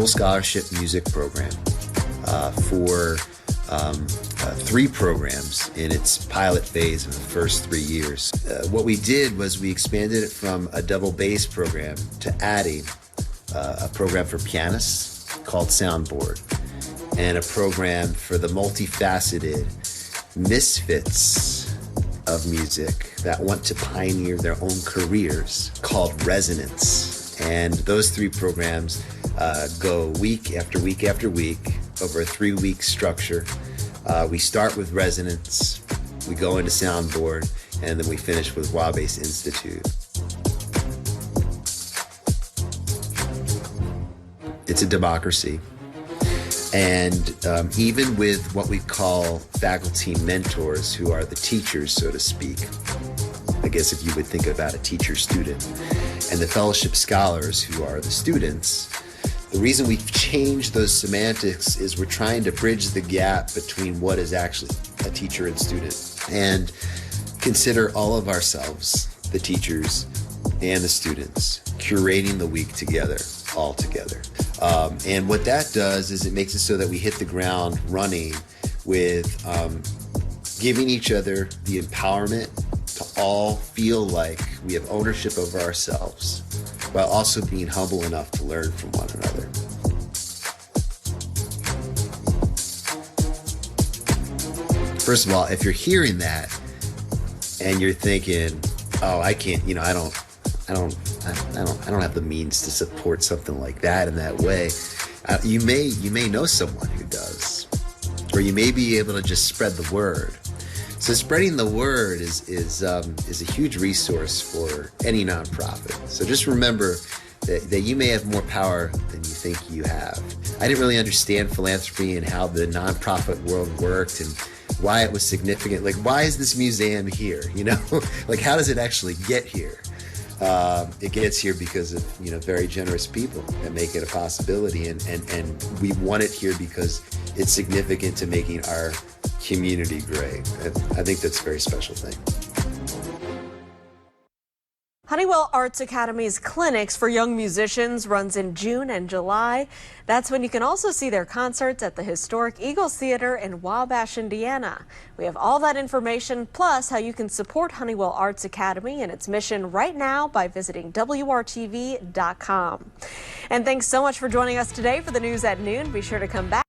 full scholarship music program for 3 programs in its pilot phase of the first 3 years. What we did was we expanded it from a double bass program to adding a program for pianists called Soundboard, and a program for the multifaceted misfits of music that want to pioneer their own careers called Resonance. And those 3 programs go week after week after week over a 3-week structure. We start with Resonance, we go into Soundboard, and then we finish with Wabash Institute. It's a democracy. And even with what we call faculty mentors, who are the teachers, so to speak, I guess if you would think about a teacher-student, and the fellowship scholars, who are the students, the reason we've changed those semantics is we're trying to bridge the gap between what is actually a teacher and student, and consider all of ourselves, the teachers and the students, curating the week together, all together. And what that does is it makes it so that we hit the ground running with giving each other the empowerment to all feel like we have ownership over ourselves, while also being humble enough to learn from one another. First of all, if you're hearing that and you're thinking, oh, I can't, I don't have the means to support something like that in that way, you may know someone who does, or you may be able to just spread the word. So spreading the word is a huge resource for any nonprofit. So just remember that you may have more power than you think you have. I didn't really understand philanthropy and how the nonprofit world worked and why it was significant. Like, why is this museum here? Like, how does it actually get here? It gets here because of very generous people that make it a possibility, and we want it here because it's significant to making our community great. I think that's a very special thing. Honeywell Arts Academy's clinics for young musicians runs in June and July. That's when you can also see their concerts at the historic Eagles Theater in Wabash, Indiana. We have all that information, plus how you can support Honeywell Arts Academy and its mission right now by visiting WRTV.com. And thanks so much for joining us today for the news at noon. Be sure to come back.